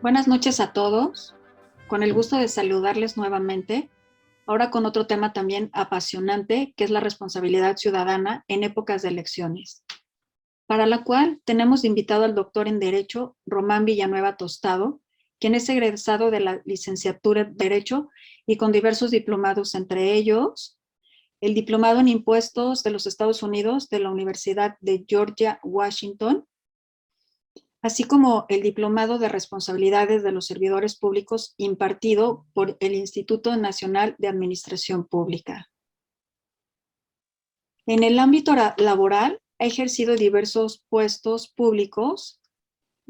Buenas noches a todos. Con el gusto de saludarles nuevamente, ahora con otro tema también apasionante, que es la responsabilidad ciudadana en épocas de elecciones, para la cual tenemos de invitado al doctor en Derecho, Román Villanueva Tostado, quien es egresado de la licenciatura en Derecho y con diversos diplomados, entre ellos el diplomado en Impuestos de los Estados Unidos de la Universidad de Georgia, Washington, así como el Diplomado de Responsabilidades de los Servidores Públicos impartido por el Instituto Nacional de Administración Pública. En el ámbito laboral, ha ejercido diversos puestos públicos,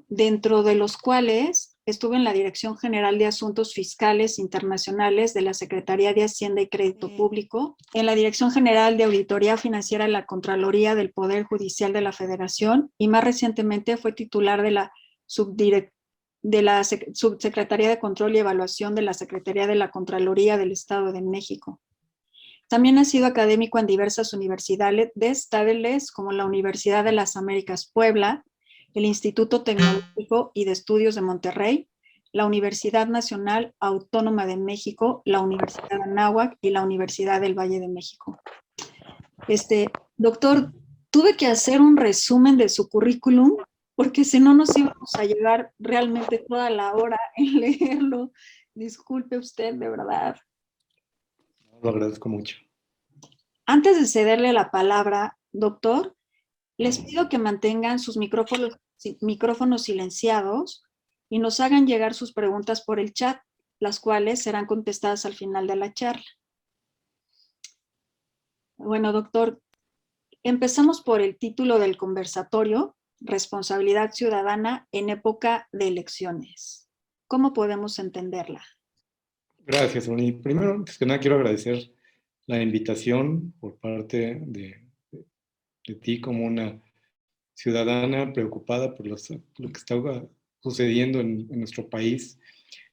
dentro de los cuales estuvo en la Dirección General de Asuntos Fiscales Internacionales de la Secretaría de Hacienda y Crédito Público, en la Dirección General de Auditoría Financiera de la Contraloría del Poder Judicial de la Federación y más recientemente fue titular de la Subsecretaría de Control y Evaluación de la Secretaría de la Contraloría del Estado de México. También ha sido académico en diversas universidades estatales como la Universidad de las Américas Puebla, el Instituto Tecnológico y de Estudios de Monterrey, la Universidad Nacional Autónoma de México, la Universidad de Anáhuac y la Universidad del Valle de México. Doctor, tuve que hacer un resumen de su currículum porque si no nos íbamos a llevar realmente toda la hora en leerlo. Disculpe usted, de verdad. Lo agradezco mucho. Antes de cederle la palabra, doctor, les pido que mantengan sus micrófonos silenciados y nos hagan llegar sus preguntas por el chat, las cuales serán contestadas al final de la charla. Bueno, doctor, empezamos por el título del conversatorio, Responsabilidad Ciudadana en época de elecciones. ¿Cómo podemos entenderla? Gracias, Oni. Primero, antes que nada, quiero agradecer la invitación por parte de ti como una ciudadana preocupada por lo que está sucediendo en nuestro país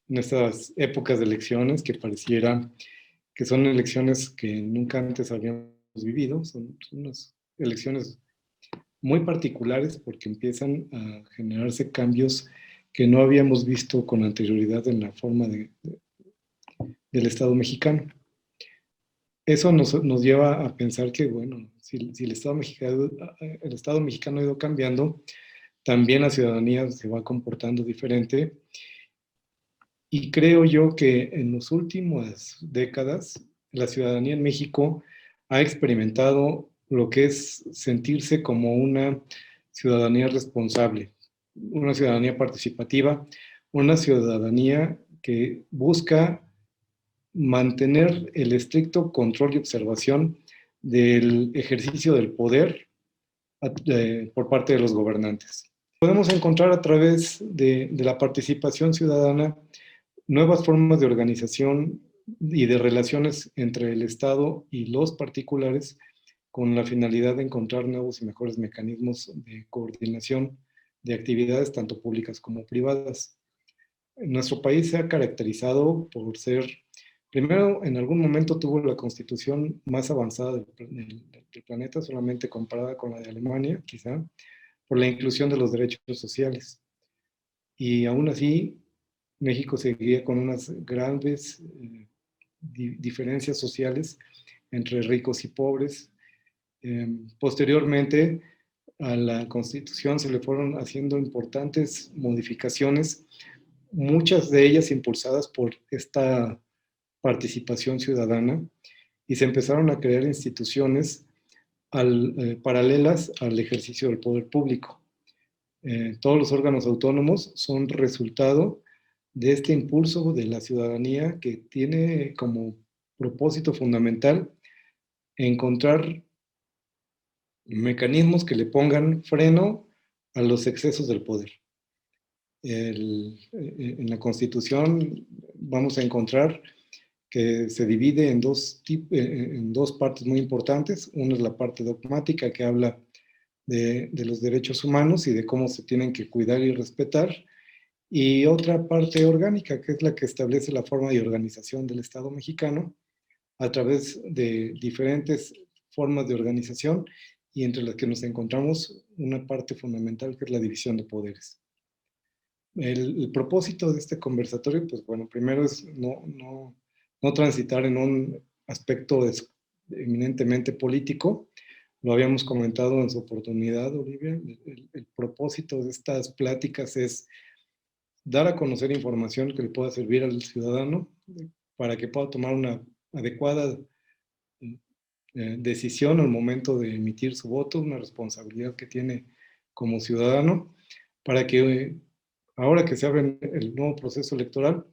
en estas épocas de elecciones que pareciera que son elecciones que nunca antes habíamos vivido. Son unas elecciones muy particulares porque empiezan a generarse cambios que no habíamos visto con anterioridad en la forma del Estado mexicano. Eso nos lleva a pensar que, bueno, si el Estado mexicano ha ido cambiando, también la ciudadanía se va comportando diferente. Y creo yo que en las últimas décadas, la ciudadanía en México ha experimentado lo que es sentirse como una ciudadanía responsable, una ciudadanía participativa, una ciudadanía que busca mantener el estricto control y observación del ejercicio del poder por parte de los gobernantes. Podemos encontrar a través de la participación ciudadana nuevas formas de organización y de relaciones entre el Estado y los particulares con la finalidad de encontrar nuevos y mejores mecanismos de coordinación de actividades tanto públicas como privadas. Nuestro país se ha caracterizado por ser, primero, en algún momento tuvo la constitución más avanzada del planeta, solamente comparada con la de Alemania, quizá, por la inclusión de los derechos sociales. Y aún así, México seguía con unas grandes diferencias sociales entre ricos y pobres. Posteriormente, a la Constitución se le fueron haciendo importantes modificaciones, muchas de ellas impulsadas por esta participación ciudadana, y se empezaron a crear instituciones paralelas al ejercicio del poder público. Todos los órganos autónomos son resultado de este impulso de la ciudadanía que tiene como propósito fundamental encontrar mecanismos que le pongan freno a los excesos del poder. En la Constitución vamos a encontrar que se divide en dos partes muy importantes. Una es la parte dogmática, que habla de los derechos humanos y de cómo se tienen que cuidar y respetar, y otra parte orgánica, que es la que establece la forma de organización del Estado mexicano a través de diferentes formas de organización, y entre las que nos encontramos una parte fundamental que es la división de poderes. El propósito de este conversatorio, pues bueno, primero es no transitar en un aspecto eminentemente político. Lo habíamos comentado en su oportunidad, Olivia. El propósito de estas pláticas es dar a conocer información que le pueda servir al ciudadano para que pueda tomar una adecuada decisión al momento de emitir su voto, una responsabilidad que tiene como ciudadano, para que ahora que se abre el nuevo proceso electoral,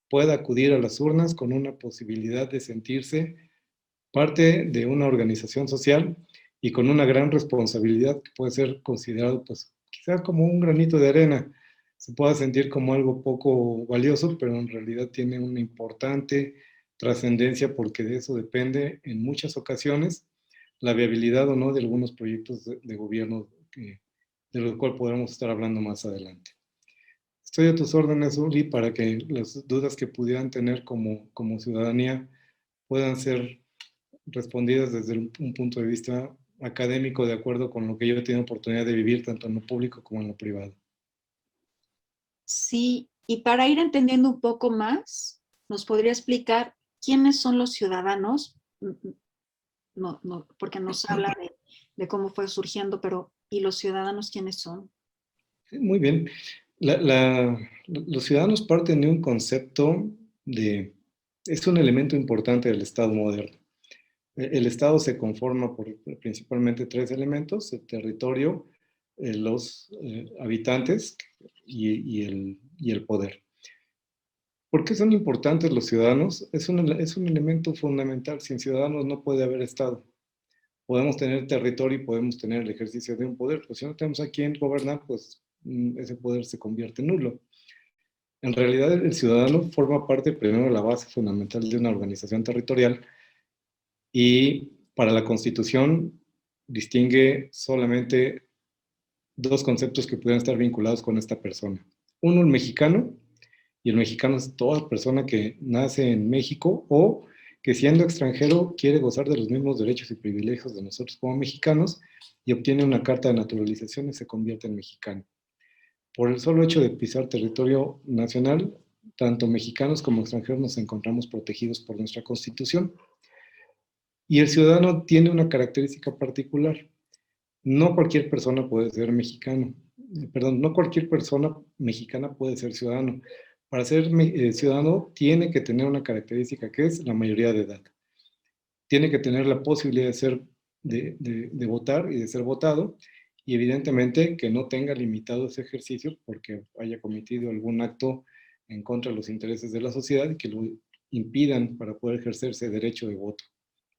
pueda acudir a las urnas con una posibilidad de sentirse parte de una organización social y con una gran responsabilidad que puede ser considerado, pues, quizás como un granito de arena. Se pueda sentir como algo poco valioso, pero en realidad tiene una importante trascendencia porque de eso depende en muchas ocasiones la viabilidad o no de algunos proyectos de gobierno de los cuales podremos estar hablando más adelante. Estoy a tus órdenes, Uli, para que las dudas que pudieran tener como ciudadanía puedan ser respondidas desde un punto de vista académico, de acuerdo con lo que yo he tenido oportunidad de vivir, tanto en lo público como en lo privado. Sí, y para ir entendiendo un poco más, ¿nos podría explicar quiénes son los ciudadanos? No, porque nos habla de cómo fue surgiendo, pero ¿y los ciudadanos quiénes son? Sí, muy bien. Los ciudadanos parten de un concepto es un elemento importante del Estado moderno. El Estado se conforma por principalmente tres elementos: el territorio, los habitantes y el poder. ¿Por qué son importantes los ciudadanos? Es un elemento fundamental. Sin ciudadanos no puede haber Estado. Podemos tener territorio y podemos tener el ejercicio de un poder, pero si no tenemos a quién gobernar, pues ese poder se convierte en nulo. En realidad, el ciudadano forma parte primero de la base fundamental de una organización territorial y para la Constitución distingue solamente dos conceptos que pueden estar vinculados con esta persona. Uno, el mexicano, y el mexicano es toda persona que nace en México o que siendo extranjero quiere gozar de los mismos derechos y privilegios de nosotros como mexicanos y obtiene una carta de naturalización y se convierte en mexicano. Por el solo hecho de pisar territorio nacional, tanto mexicanos como extranjeros nos encontramos protegidos por nuestra Constitución. Y el ciudadano tiene una característica particular. No cualquier persona puede ser mexicano. Perdón, no cualquier persona mexicana puede ser ciudadano. Para ser ciudadano tiene que tener una característica que es la mayoría de edad. Tiene que tener la posibilidad de votar y de ser votado, y evidentemente que no tenga limitado ese ejercicio porque haya cometido algún acto en contra de los intereses de la sociedad y que lo impidan para poder ejercer ese derecho de voto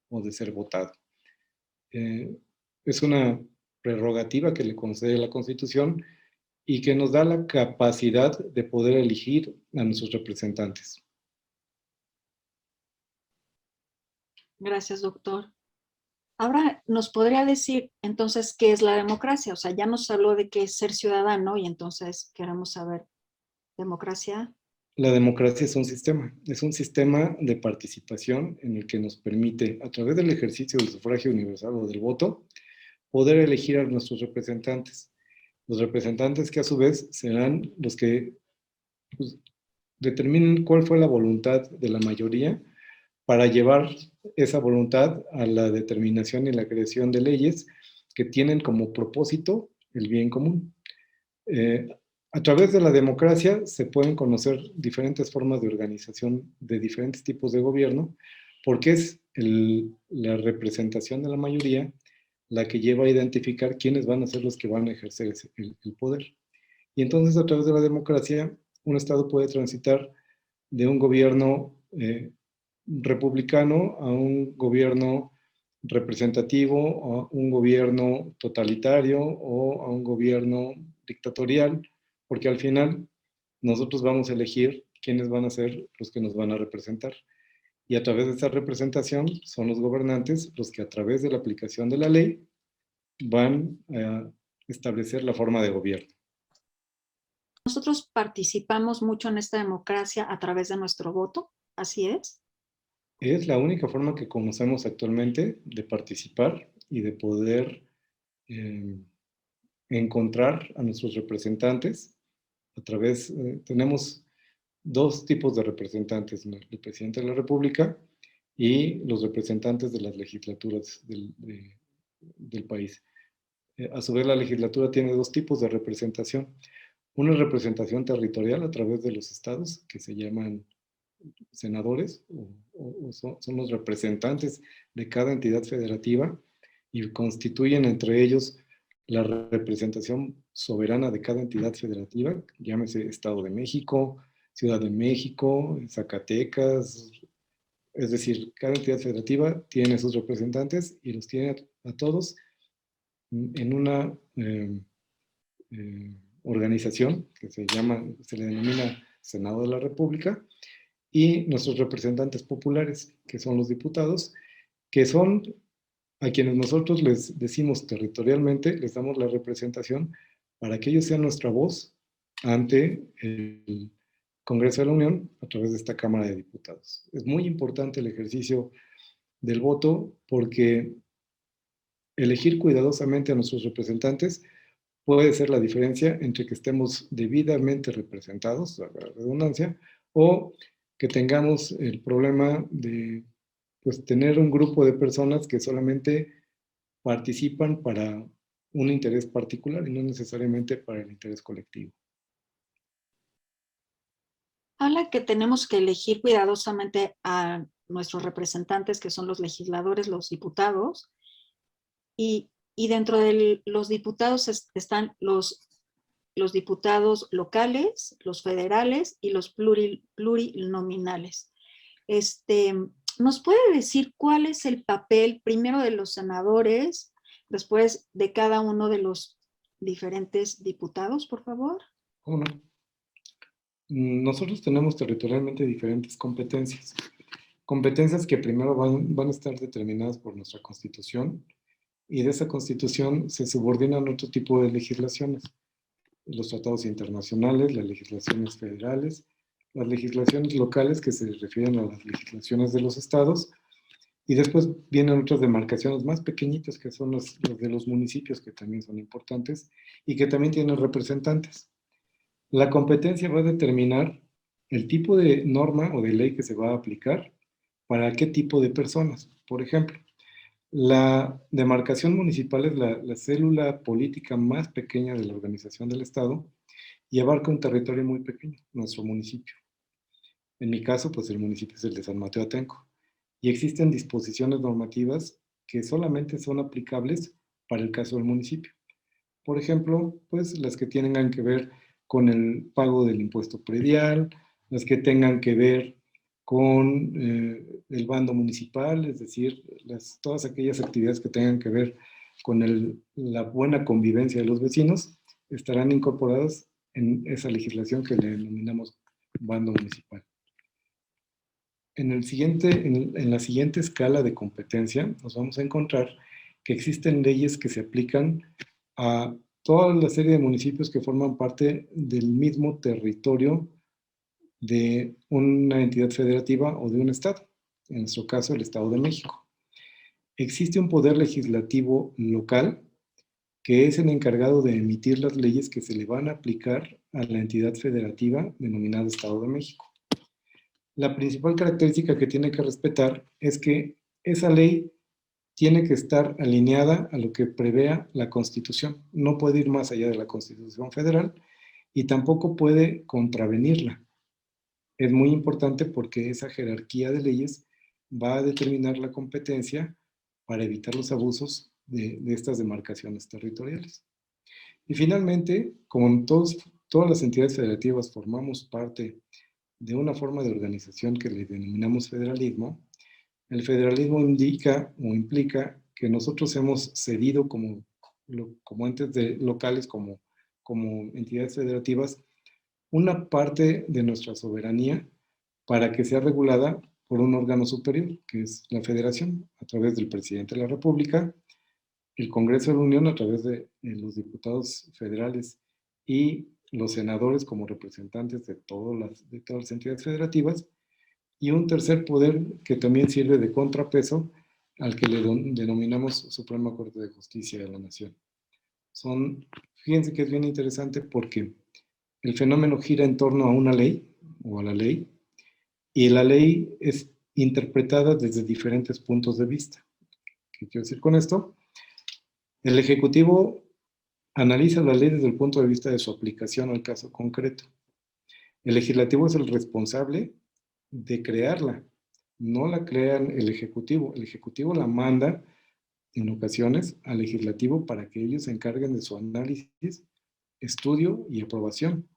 o de ser votado. Es una prerrogativa que le concede la Constitución y que nos da la capacidad de poder elegir a nuestros representantes. Gracias, doctor. Ahora, ¿nos podría decir entonces qué es la democracia? O sea, ya nos habló de qué es ser ciudadano y entonces queremos saber, ¿democracia? La democracia es un sistema de participación en el que nos permite, a través del ejercicio del sufragio universal o del voto, poder elegir a nuestros representantes. Los representantes que a su vez serán los que pues, determinen cuál fue la voluntad de la mayoría para llevar esa voluntad a la determinación y la creación de leyes que tienen como propósito el bien común. A través de la democracia se pueden conocer diferentes formas de organización de diferentes tipos de gobierno, porque es la representación de la mayoría la que lleva a identificar quiénes van a ser los que van a ejercer el poder. Y entonces, a través de la democracia, un Estado puede transitar de un gobierno republicano a un gobierno representativo, a un gobierno totalitario o a un gobierno dictatorial, porque al final nosotros vamos a elegir quiénes van a ser los que nos van a representar. Y a través de esta representación son los gobernantes los que a través de la aplicación de la ley van a establecer la forma de gobierno. Nosotros participamos mucho en esta democracia a través de nuestro voto, ¿así es? Es la única forma que conocemos actualmente de participar y de poder encontrar a nuestros representantes a través, tenemos dos tipos de representantes, el presidente de la República y los representantes de las legislaturas del país. A su vez, la legislatura tiene dos tipos de representación. Una representación territorial a través de los estados, que se llaman senadores, o son los representantes de cada entidad federativa y constituyen entre ellos la representación soberana de cada entidad federativa, llámese Estado de México, Ciudad de México, Zacatecas, es decir, cada entidad federativa tiene sus representantes y los tiene a todos en una organización que se le denomina Senado de la República, y nuestros representantes populares, que son los diputados, que son a quienes nosotros les decimos territorialmente, les damos la representación para que ellos sean nuestra voz ante el Congreso de la Unión a través de esta Cámara de Diputados. Es muy importante el ejercicio del voto porque elegir cuidadosamente a nuestros representantes puede ser la diferencia entre que estemos debidamente representados, la redundancia, o que tengamos el problema de pues, tener un grupo de personas que solamente participan para un interés particular y no necesariamente para el interés colectivo. Habla que tenemos que elegir cuidadosamente a nuestros representantes, que son los legisladores, los diputados, y dentro de los diputados están los diputados locales, los federales y los plurinominales. ¿Nos puede decir cuál es el papel primero de los senadores, después de cada uno de los diferentes diputados, por favor? ¿Cómo no? Nosotros tenemos territorialmente diferentes competencias. Competencias que primero van a estar determinadas por nuestra Constitución, y de esa Constitución se subordinan otro tipo de legislaciones. Los tratados internacionales, las legislaciones federales, las legislaciones locales que se refieren a las legislaciones de los estados, y después vienen otras demarcaciones más pequeñitas que son los de los municipios, que también son importantes y que también tienen representantes. La competencia va a determinar el tipo de norma o de ley que se va a aplicar para qué tipo de personas. Por ejemplo, la demarcación municipal es la célula política más pequeña de la organización del Estado y abarca un territorio muy pequeño, nuestro municipio. En mi caso, pues el municipio es el de San Mateo Atenco. Y existen disposiciones normativas que solamente son aplicables para el caso del municipio. Por ejemplo, pues las que tengan que ver con el pago del impuesto predial, las que tengan que ver con el bando municipal, es decir, todas aquellas actividades que tengan que ver con la buena convivencia de los vecinos, estarán incorporadas en esa legislación que le denominamos bando municipal. En la siguiente escala de competencia nos vamos a encontrar que existen leyes que se aplican a toda la serie de municipios que forman parte del mismo territorio de una entidad federativa o de un estado, en nuestro caso el Estado de México. Existe un poder legislativo local que es el encargado de emitir las leyes que se le van a aplicar a la entidad federativa denominada Estado de México. La principal característica que tiene que respetar es que esa ley tiene que estar alineada a lo que prevea la Constitución. No puede ir más allá de la Constitución Federal y tampoco puede contravenirla. Es muy importante porque esa jerarquía de leyes va a determinar la competencia para evitar los abusos de estas demarcaciones territoriales. Y finalmente, como todas las entidades federativas formamos parte de una forma de organización que le denominamos federalismo, el federalismo indica o implica que nosotros hemos cedido como entes locales, como entidades federativas, una parte de nuestra soberanía para que sea regulada por un órgano superior, que es la Federación, a través del Presidente de la República, el Congreso de la Unión a través de los diputados federales y los senadores como representantes de todas las entidades federativas, y un tercer poder que también sirve de contrapeso al que le denominamos Suprema Corte de Justicia de la Nación. Fíjense que es bien interesante porque el fenómeno gira en torno a una ley o a la ley, y la ley es interpretada desde diferentes puntos de vista. ¿Qué quiero decir con esto? El Ejecutivo analiza la ley desde el punto de vista de su aplicación al caso concreto. El Legislativo es el responsable de crearla. No la crea el Ejecutivo. El Ejecutivo la manda en ocasiones al Legislativo para que ellos se encarguen de su análisis, estudio y aprobación.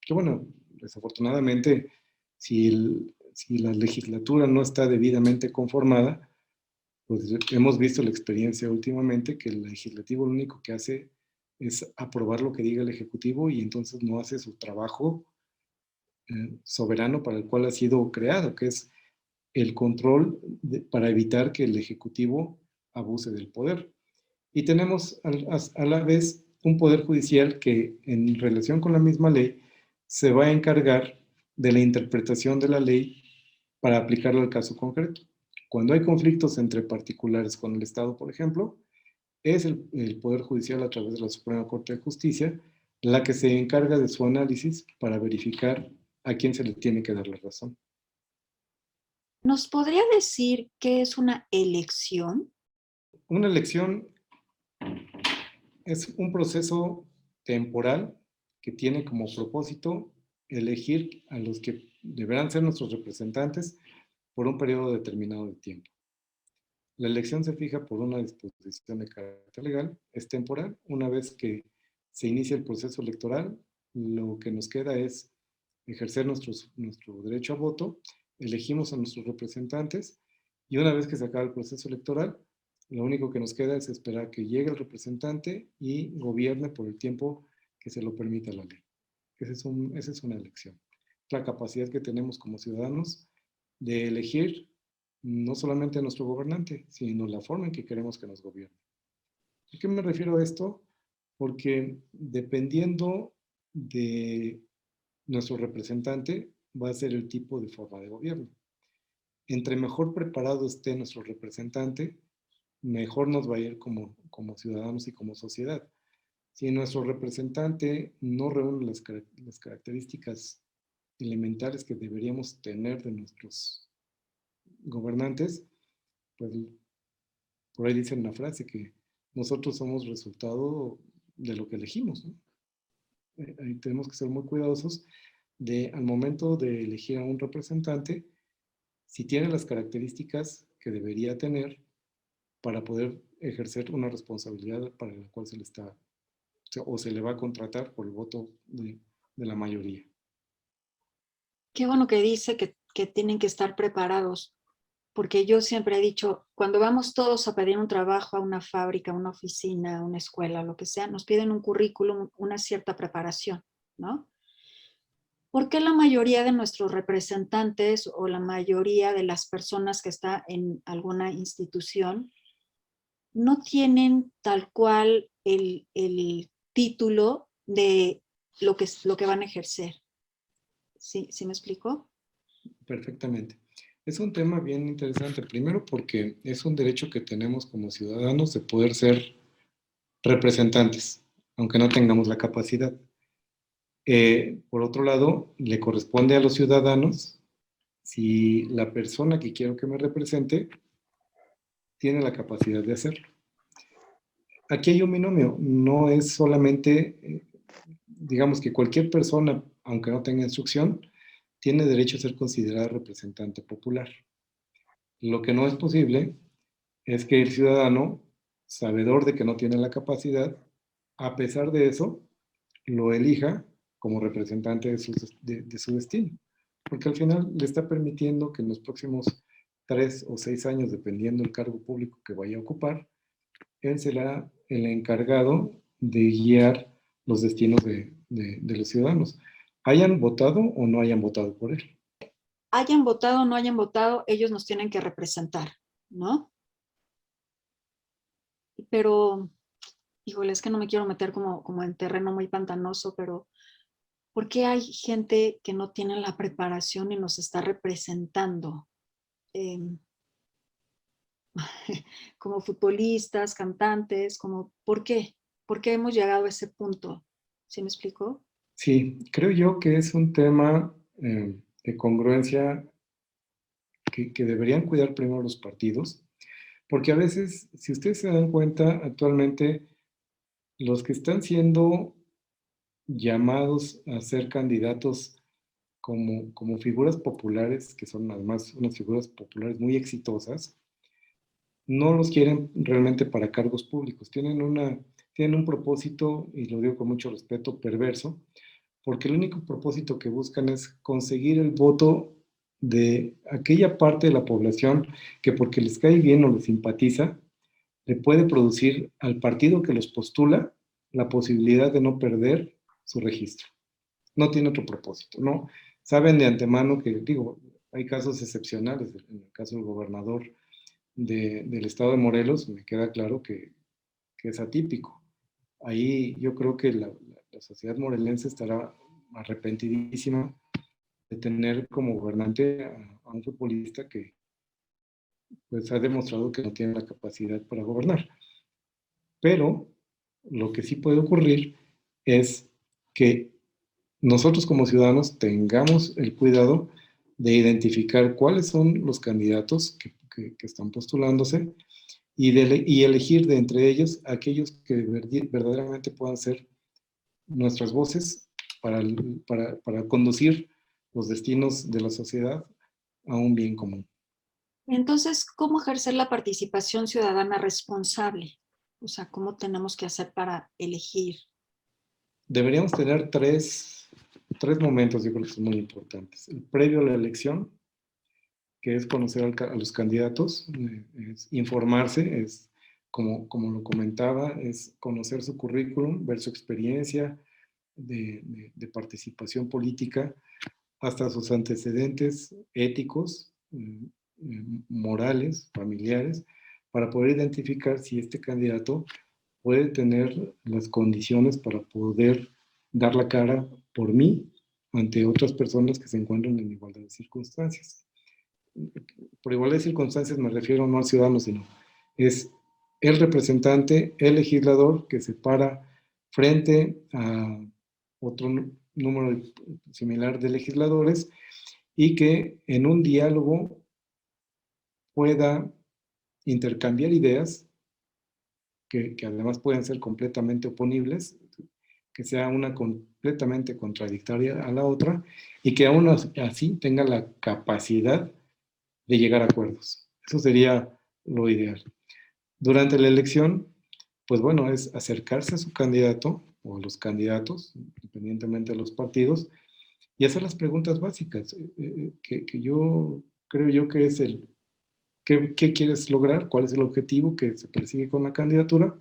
Que bueno, desafortunadamente, si la legislatura no está debidamente conformada, pues hemos visto la experiencia últimamente que el legislativo lo único que hace es aprobar lo que diga el ejecutivo y entonces no hace su trabajo soberano para el cual ha sido creado, que es el control para evitar que el ejecutivo abuse del poder. Y tenemos a la vez un poder judicial que en relación con la misma ley se va a encargar de la interpretación de la ley para aplicarlo al caso concreto. Cuando hay conflictos entre particulares con el Estado, por ejemplo, es el Poder Judicial a través de la Suprema Corte de Justicia la que se encarga de su análisis para verificar a quién se le tiene que dar la razón. ¿Nos podría decir qué es una elección? Una elección es un proceso temporal que tiene como propósito elegir a los que deberán ser nuestros representantes por un periodo determinado de tiempo. La elección se fija por una disposición de carácter legal, es temporal. Una vez que se inicia el proceso electoral, lo que nos queda es ejercer nuestro derecho a voto, elegimos a nuestros representantes y una vez que se acaba el proceso electoral, lo único que nos queda es esperar que llegue el representante y gobierne por el tiempo que se lo permita la ley. Esa es una elección. La capacidad que tenemos como ciudadanos de elegir no solamente a nuestro gobernante, sino la forma en que queremos que nos gobierne. ¿A qué me refiero a esto? Porque dependiendo de nuestro representante, va a ser el tipo de forma de gobierno. Entre mejor preparado esté nuestro representante, mejor nos va a ir como ciudadanos y como sociedad. Si nuestro representante no reúne las características elementales que deberíamos tener de nuestros gobernantes, pues por ahí dicen una frase que nosotros somos resultado de lo que elegimos, ¿no? Ahí tenemos que ser muy cuidadosos de al momento de elegir a un representante, si tiene las características que debería tener para poder ejercer una responsabilidad para la cual se le está o se le va a contratar por el voto de la mayoría. Qué bueno que dice que tienen que estar preparados, porque yo siempre he dicho, cuando vamos todos a pedir un trabajo a una fábrica, a una oficina, a una escuela, lo que sea, nos piden un currículum, una cierta preparación, ¿no? ¿Por qué la mayoría de nuestros representantes o la mayoría de las personas que está en alguna institución no tienen tal cual el título de lo que van a ejercer? ¿Sí, sí me explico? Perfectamente. Es un tema bien interesante, primero porque es un derecho que tenemos como ciudadanos de poder ser representantes, aunque no tengamos la capacidad. Por otro lado, le corresponde a los ciudadanos, si la persona que quiero que me represente tiene la capacidad de hacerlo. Aquí hay un binomio, no es solamente, digamos que cualquier persona, aunque no tenga instrucción, tiene derecho a ser considerada representante popular. Lo que no es posible es que el ciudadano, sabedor de que no tiene la capacidad, a pesar de eso, lo elija como representante de su destino. Porque al final le está permitiendo que en los próximos 3 o 6 años, dependiendo del cargo público que vaya a ocupar, él será el encargado de guiar los destinos de los ciudadanos, hayan votado o no hayan votado por él. Hayan votado o no hayan votado, ellos nos tienen que representar, ¿no? Pero, híjole, es que no me quiero meter como en terreno muy pantanoso, pero ¿por qué hay gente que no tiene la preparación y nos está representando? Eh, como futbolistas, cantantes, como, ¿por qué? ¿Por qué hemos llegado a ese punto? ¿Sí me explico? Sí, creo yo que es un tema de congruencia que deberían cuidar primero los partidos, porque a veces, si ustedes se dan cuenta, actualmente los que están siendo llamados a ser candidatos como figuras populares, que son además unas figuras populares muy exitosas, no los quieren realmente para cargos públicos. Tienen un propósito, y lo digo con mucho respeto, perverso, porque el único propósito que buscan es conseguir el voto de aquella parte de la población que porque les cae bien o les simpatiza, le puede producir al partido que los postula la posibilidad de no perder su registro. No tiene otro propósito, ¿no? Saben de antemano que, digo, hay casos excepcionales, en el caso del gobernador del estado de Morelos, me queda claro que es atípico. Ahí yo creo que la sociedad morelense estará arrepentidísima de tener como gobernante a un futbolista que pues ha demostrado que no tiene la capacidad para gobernar. Pero lo que sí puede ocurrir es que nosotros como ciudadanos tengamos el cuidado de identificar cuáles son los candidatos que están postulándose y elegir de entre ellos aquellos que verdaderamente puedan ser nuestras voces para conducir los destinos de la sociedad a un bien común. Entonces, ¿cómo ejercer la participación ciudadana responsable? O sea, ¿cómo tenemos que hacer para elegir? Deberíamos tener tres momentos, yo creo que son muy importantes. El previo a la elección, que es conocer a los candidatos, es informarse, es como lo comentaba, es conocer su currículum, ver su experiencia de participación política, hasta sus antecedentes éticos, morales, familiares, para poder identificar si este candidato puede tener las condiciones para poder dar la cara por mí ante otras personas que se encuentran en igualdad de circunstancias. Por igualdad de circunstancias me refiero no al ciudadano, sino es el representante, el legislador que se para frente a otro número similar de legisladores y que en un diálogo pueda intercambiar ideas que además pueden ser completamente oponibles, que sea una completamente contradictoria a la otra y que aún así tenga la capacidad de llegar a acuerdos. Eso sería lo ideal. Durante la elección, pues bueno, es acercarse a su candidato o a los candidatos, independientemente de los partidos, y hacer las preguntas básicas, que yo creo yo que es ¿qué quieres lograr? ¿Cuál es el objetivo que se persigue con la candidatura?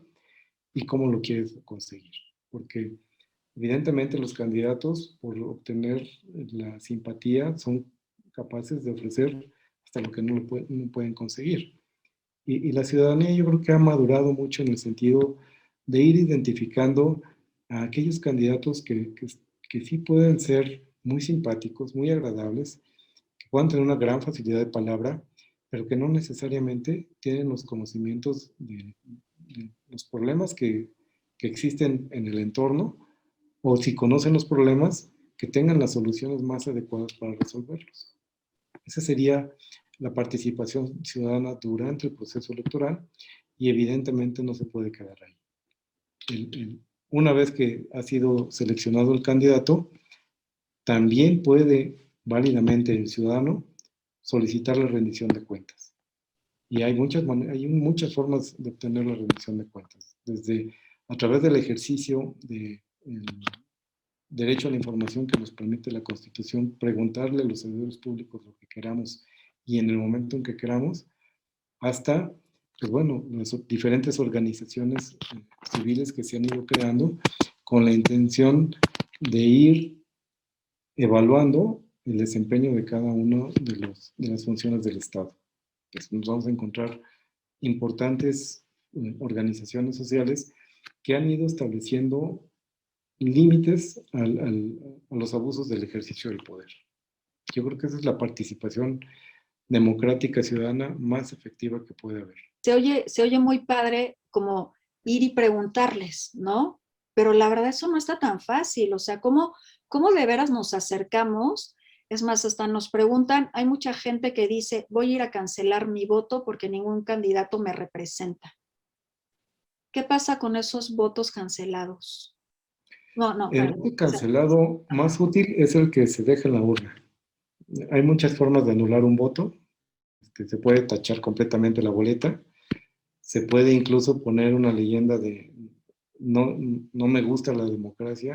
¿Y cómo lo quieres conseguir? Porque evidentemente los candidatos, por obtener la simpatía, son capaces de ofrecer hasta lo que no pueden conseguir. Y la ciudadanía yo creo que ha madurado mucho en el sentido de ir identificando a aquellos candidatos que sí pueden ser muy simpáticos, muy agradables, que puedan tener una gran facilidad de palabra, pero que no necesariamente tienen los conocimientos de los problemas que existen en el entorno, o si conocen los problemas, que tengan las soluciones más adecuadas para resolverlos. Esa sería la participación ciudadana durante el proceso electoral y evidentemente no se puede quedar ahí. Una vez que ha sido seleccionado el candidato, también puede válidamente el ciudadano solicitar la rendición de cuentas. Y hay muchas formas de obtener la rendición de cuentas, desde a través del ejercicio del derecho a la información que nos permite la Constitución, preguntarle a los servidores públicos lo que queramos y en el momento en que queramos, hasta, pues bueno, las diferentes organizaciones civiles que se han ido creando con la intención de ir evaluando el desempeño de cada una de las funciones del Estado. Pues nos vamos a encontrar importantes organizaciones sociales que han ido estableciendo límites a los abusos del ejercicio del poder. Yo creo que esa es la participación democrática ciudadana más efectiva que puede haber. Se oye muy padre como ir y preguntarles, ¿no? pero la verdad eso no está tan fácil. O sea, ¿cómo de veras nos acercamos? Es más, hasta nos preguntan, hay mucha gente que dice, voy a ir a cancelar mi voto porque ningún candidato me representa. ¿Qué pasa con esos votos cancelados? No, no, El perdón. voto cancelado más útil es el que se deja en la urna. Hay muchas formas de anular un voto. Se puede tachar completamente la boleta. Se puede incluso poner una leyenda de no, no me gusta la democracia.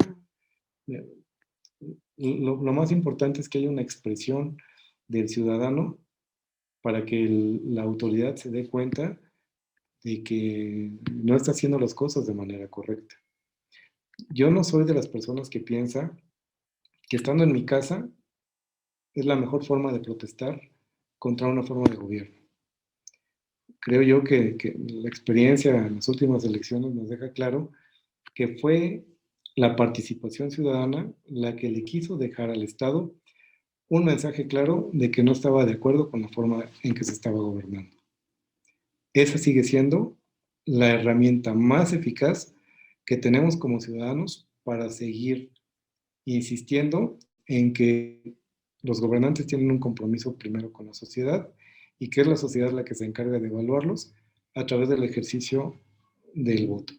Lo más importante es que haya una expresión del ciudadano para que la autoridad se dé cuenta de que no está haciendo las cosas de manera correcta. Yo no soy de las personas que piensa que estando en mi casa es la mejor forma de protestar contra una forma de gobierno. Creo yo que la experiencia en las últimas elecciones nos deja claro que fue la participación ciudadana la que le quiso dejar al Estado un mensaje claro de que no estaba de acuerdo con la forma en que se estaba gobernando. Esa sigue siendo la herramienta más eficaz que tenemos como ciudadanos para seguir insistiendo en que los gobernantes tienen un compromiso primero con la sociedad y que es la sociedad la que se encarga de evaluarlos a través del ejercicio del voto.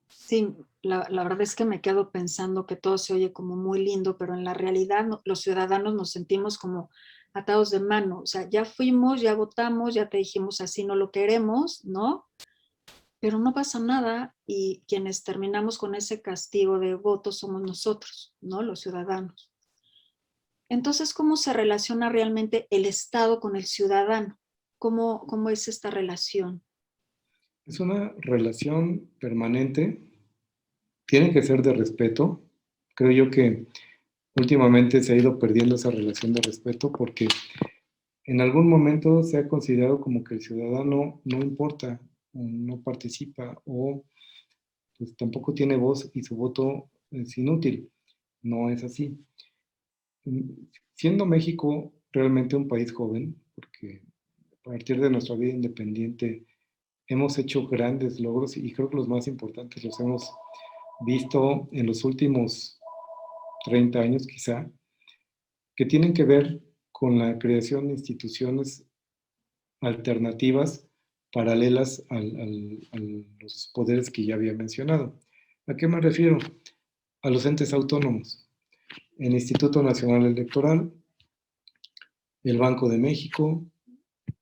Sí, la verdad es que me quedo pensando que todo se oye como muy lindo, pero en la realidad los ciudadanos nos sentimos como atados de mano. O sea, ya fuimos, ya votamos, ya te dijimos así no lo queremos, ¿no? Pero no pasa nada y quienes terminamos con ese castigo de votos somos nosotros, ¿no? Los ciudadanos. Entonces, ¿cómo se relaciona realmente el Estado con el ciudadano? ¿Cómo es esta relación? Es una relación permanente, tiene que ser de respeto. Creo yo que últimamente se ha ido perdiendo esa relación de respeto porque en algún momento se ha considerado como que el ciudadano no importa, o no participa o pues tampoco tiene voz y su voto es inútil. No es así. Siendo México realmente un país joven, porque a partir de nuestra vida independiente hemos hecho grandes logros y creo que los más importantes los hemos visto en los últimos 30 años quizá, que tienen que ver con la creación de instituciones alternativas paralelas a los poderes que ya había mencionado. ¿A qué me refiero? A los entes autónomos. El Instituto Nacional Electoral, el Banco de México,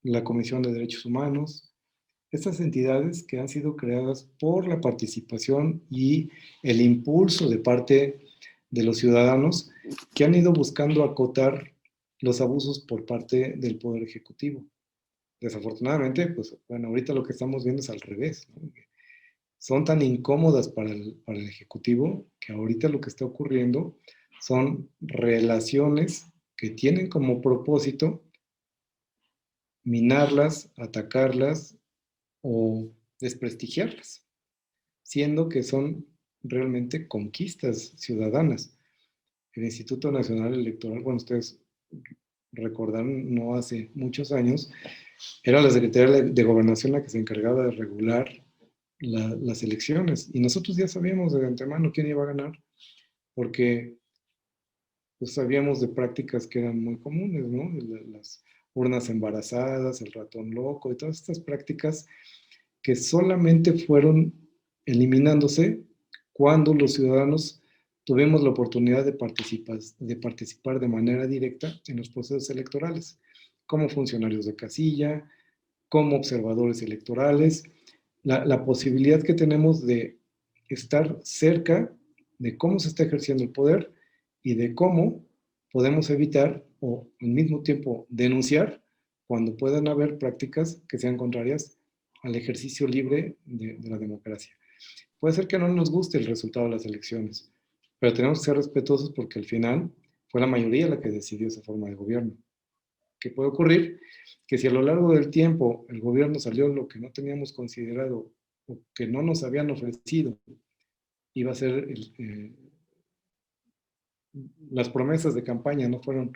la Comisión de Derechos Humanos, estas entidades que han sido creadas por la participación y el impulso de parte de los ciudadanos que han ido buscando acotar los abusos por parte del Poder Ejecutivo. Desafortunadamente, pues bueno, ahorita lo que estamos viendo es al revés, ¿no? Son tan incómodas para el Ejecutivo que ahorita lo que está ocurriendo son relaciones que tienen como propósito minarlas, atacarlas o desprestigiarlas, siendo que son realmente conquistas ciudadanas. El Instituto Nacional Electoral, bueno, ustedes recordarán, no hace muchos años, era la Secretaría de Gobernación la que se encargaba de regular las elecciones. Y nosotros ya sabíamos de antemano quién iba a ganar, porque pues, sabíamos de prácticas que eran muy comunes, ¿no? Las urnas embarazadas, el ratón loco y todas estas prácticas que solamente fueron eliminándose cuando los ciudadanos tuvimos la oportunidad de participar de manera directa en los procesos electorales, como funcionarios de casilla, como observadores electorales, la posibilidad que tenemos de estar cerca de cómo se está ejerciendo el poder y de cómo podemos evitar o al mismo tiempo denunciar cuando puedan haber prácticas que sean contrarias al ejercicio libre de la democracia. Puede ser que no nos guste el resultado de las elecciones, pero tenemos que ser respetuosos porque al final fue la mayoría la que decidió esa forma de gobierno. ¿Qué puede ocurrir? Que si a lo largo del tiempo el gobierno salió lo que no teníamos considerado o que no nos habían ofrecido, iba a ser las promesas de campaña no fueron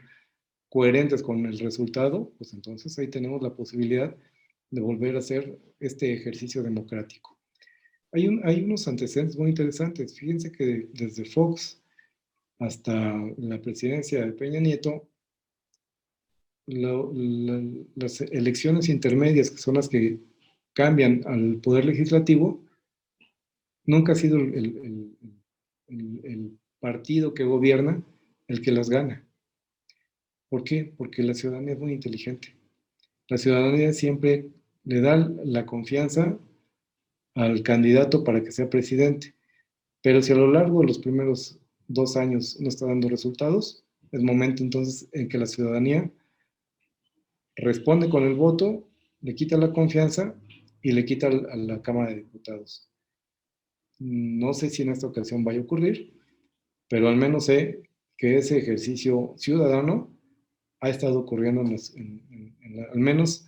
coherentes con el resultado, pues entonces ahí tenemos la posibilidad de volver a hacer este ejercicio democrático. hay unos antecedentes muy interesantes. Fíjense que desde Fox hasta la presidencia de Peña Nieto, las elecciones intermedias, que son las que cambian al Poder Legislativo, nunca ha sido el partido que gobierna el que las gana. ¿Por qué? Porque la ciudadanía es muy inteligente. La ciudadanía siempre le da la confianza al candidato para que sea presidente. Pero si a lo largo de los primeros 2 años no está dando resultados, es momento entonces en que la ciudadanía responde con el voto, le quita la confianza y le quita a la Cámara de Diputados. No sé si en esta ocasión vaya a ocurrir, pero al menos sé que ese ejercicio ciudadano ha estado ocurriendo al menos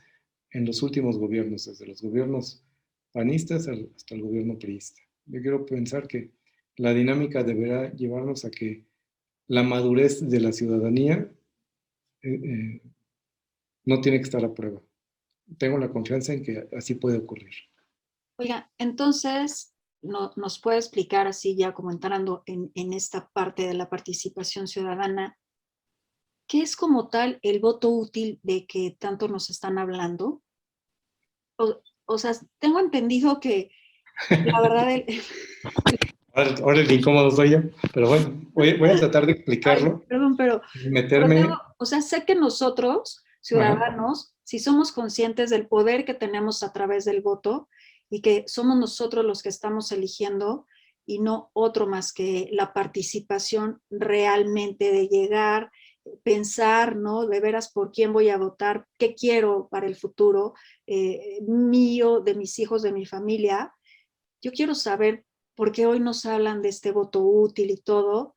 en los últimos gobiernos, desde los gobiernos panistas hasta el gobierno priista. Yo quiero pensar que la dinámica deberá llevarnos a que la madurez de la ciudadanía no tiene que estar a prueba. Tengo la confianza en que así puede ocurrir. Oiga, entonces, ¿nos puede explicar así ya como entrando en esta parte de la participación ciudadana, qué es como tal el voto útil de que tanto nos están hablando? O sea, tengo entendido que la verdad, Ahora el incómodo soy yo, pero bueno, voy a tratar de ay, explicarlo, perdón, pero meterme. o sea, sé que nosotros, Ajá. ciudadanos, si somos conscientes del poder que tenemos a través del voto y que somos nosotros los que estamos eligiendo y no otro más que la participación realmente de llegar, pensar, ¿no? De veras por quién voy a votar, qué quiero para el futuro mío, de mis hijos, de mi familia. Yo quiero saber por qué hoy nos hablan de este voto útil y todo.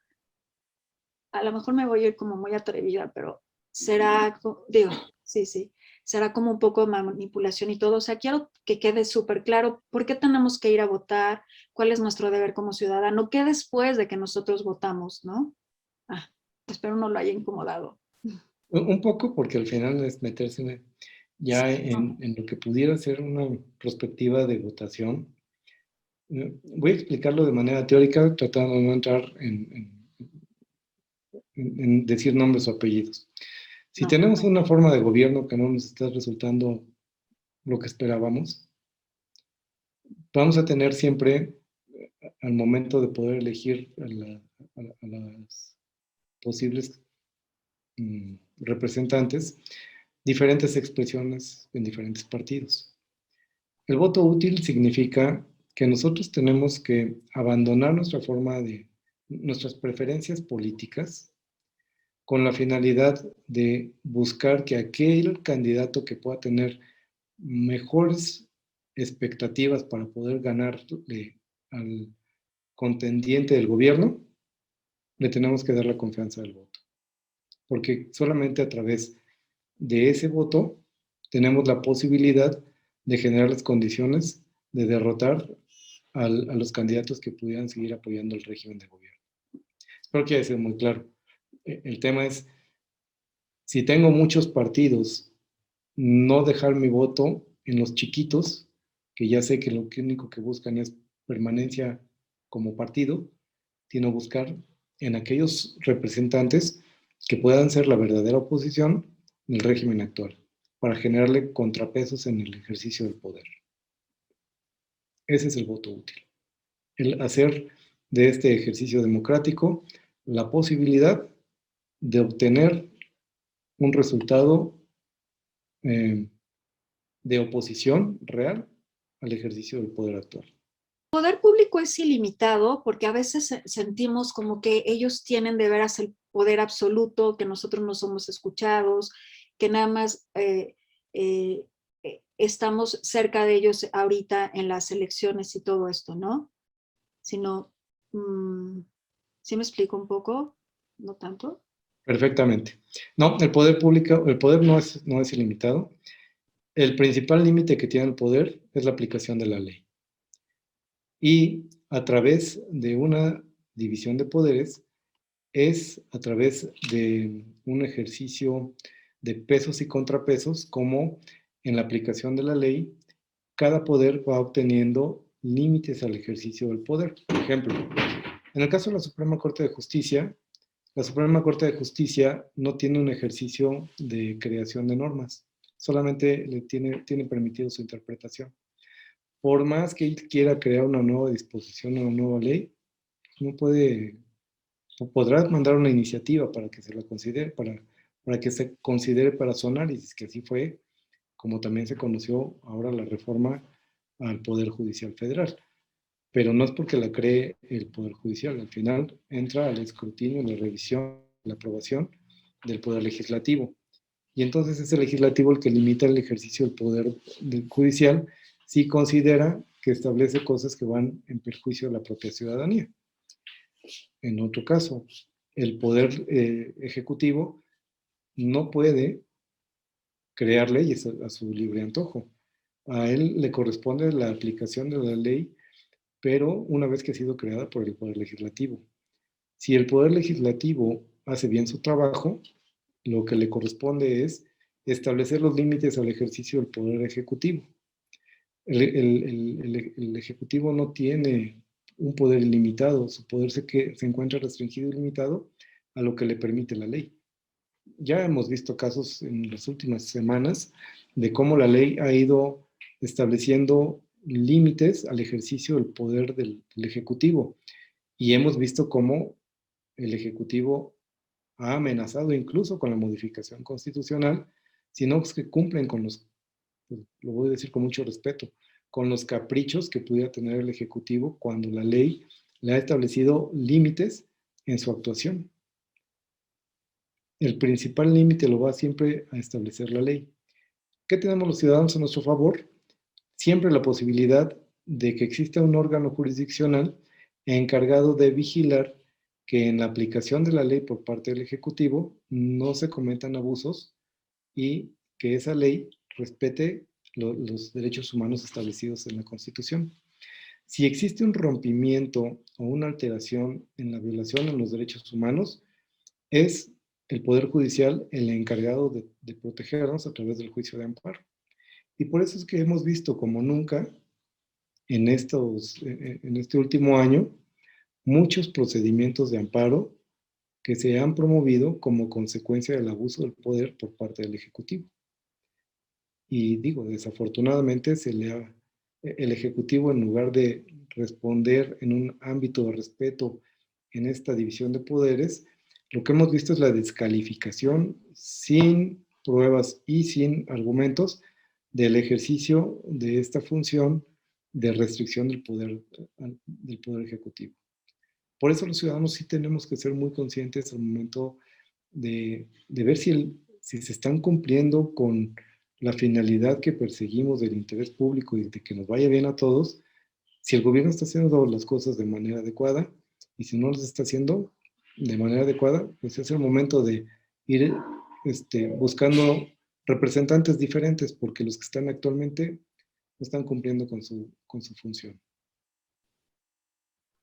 A lo mejor me voy a ir como muy atrevida, pero será, digo, sí, sí, será como un poco de manipulación y todo. O sea, quiero que quede súper claro por qué tenemos que ir a votar, cuál es nuestro deber como ciudadano, qué después de que nosotros votamos, ¿no? Ah, espero no lo haya incomodado. Un poco porque al final es meterse Sí, ya no, en lo que pudiera ser una perspectiva de votación. Voy a explicarlo de manera teórica, tratando de no entrar en decir nombres o apellidos. Si no. tenemos una forma de gobierno que no nos está resultando lo que esperábamos, vamos a tener siempre, al momento de poder elegir a las posibles representantes, diferentes expresiones en diferentes partidos. El voto útil significa que nosotros tenemos que abandonar nuestra forma de, nuestras preferencias políticas con la finalidad de buscar que aquel candidato que pueda tener mejores expectativas para poder ganarle al contendiente del gobierno, le tenemos que dar la confianza del voto. Porque solamente a través de ese voto tenemos la posibilidad de generar las condiciones de derrotar a los candidatos que pudieran seguir apoyando el régimen de gobierno. Espero que haya sido muy claro. El tema es, si tengo muchos partidos, no dejar mi voto en los chiquitos, que ya sé que lo único que buscan es permanencia como partido, sino buscar en aquellos representantes que puedan ser la verdadera oposición del régimen actual, para generarle contrapesos en el ejercicio del poder. Ese es el voto útil. El hacer de este ejercicio democrático la posibilidad de obtener un resultado de oposición real al ejercicio del poder actual. El poder público es ilimitado porque a veces sentimos como que ellos tienen de veras el poder absoluto, que nosotros no somos escuchados, que nada más estamos cerca de ellos ahorita en las elecciones y todo esto, ¿no? Sino, ¿sí me explico un poco? ¿No tanto? Perfectamente. No, el poder público, el poder no es ilimitado. El principal límite que tiene el poder es la aplicación de la ley. Y a través de una división de poderes es a través de un ejercicio de pesos y contrapesos, como en la aplicación de la ley, cada poder va obteniendo límites al ejercicio del poder. Por ejemplo, en el caso de la Suprema Corte de Justicia, la Suprema Corte de Justicia no tiene un ejercicio de creación de normas, solamente tiene permitido su interpretación. Por más que él quiera crear una nueva disposición o una nueva ley, no puede, o podrá mandar una iniciativa para que se la considere, para que se considere para su análisis, que así fue como también se conoció ahora la reforma al Poder Judicial Federal. Pero no es porque la cree el Poder Judicial, al final entra al escrutinio, la revisión, la aprobación del Poder Legislativo. Y entonces es el legislativo el que limita el ejercicio del Poder Judicial si considera que establece cosas que van en perjuicio de la propia ciudadanía. En otro caso, el Poder Ejecutivo no puede crear leyes a su libre antojo. A él le corresponde la aplicación de la ley, pero una vez que ha sido creada por el Poder Legislativo. Si el Poder Legislativo hace bien su trabajo, lo que le corresponde es establecer los límites al ejercicio del Poder Ejecutivo. El Ejecutivo no tiene un poder ilimitado, su poder se encuentra restringido y limitado a lo que le permite la ley. Ya hemos visto casos en las últimas semanas de cómo la ley ha ido estableciendo límites al ejercicio del poder del Ejecutivo. Y hemos visto cómo el Ejecutivo ha amenazado incluso con la modificación constitucional, si no es que cumplen con los, lo voy a decir con mucho respeto, con los caprichos que pudiera tener el Ejecutivo cuando la ley le ha establecido límites en su actuación. El principal límite lo va siempre a establecer la ley. ¿Qué tenemos los ciudadanos a nuestro favor? Siempre la posibilidad de que exista un órgano jurisdiccional encargado de vigilar que en la aplicación de la ley por parte del Ejecutivo no se cometan abusos y que esa ley respete los derechos humanos establecidos en la Constitución. Si existe un rompimiento o una alteración en la violación de los derechos humanos, es el Poder Judicial el encargado de protegernos a través del juicio de amparo. Y por eso es que hemos visto como nunca en este último año muchos procedimientos de amparo que se han promovido como consecuencia del abuso del poder por parte del Ejecutivo. Y digo, desafortunadamente el Ejecutivo, en lugar de responder en un ámbito de respeto en esta división de poderes, lo que hemos visto es la descalificación sin pruebas y sin argumentos del ejercicio de esta función de restricción del poder ejecutivo. Por eso los ciudadanos sí tenemos que ser muy conscientes al momento de ver si se están cumpliendo con la finalidad que perseguimos del interés público y de que nos vaya bien a todos, si el gobierno está haciendo las cosas de manera adecuada y si no las está haciendo de manera adecuada, pues es el momento de ir buscando representantes diferentes porque los que están actualmente no están cumpliendo con su función.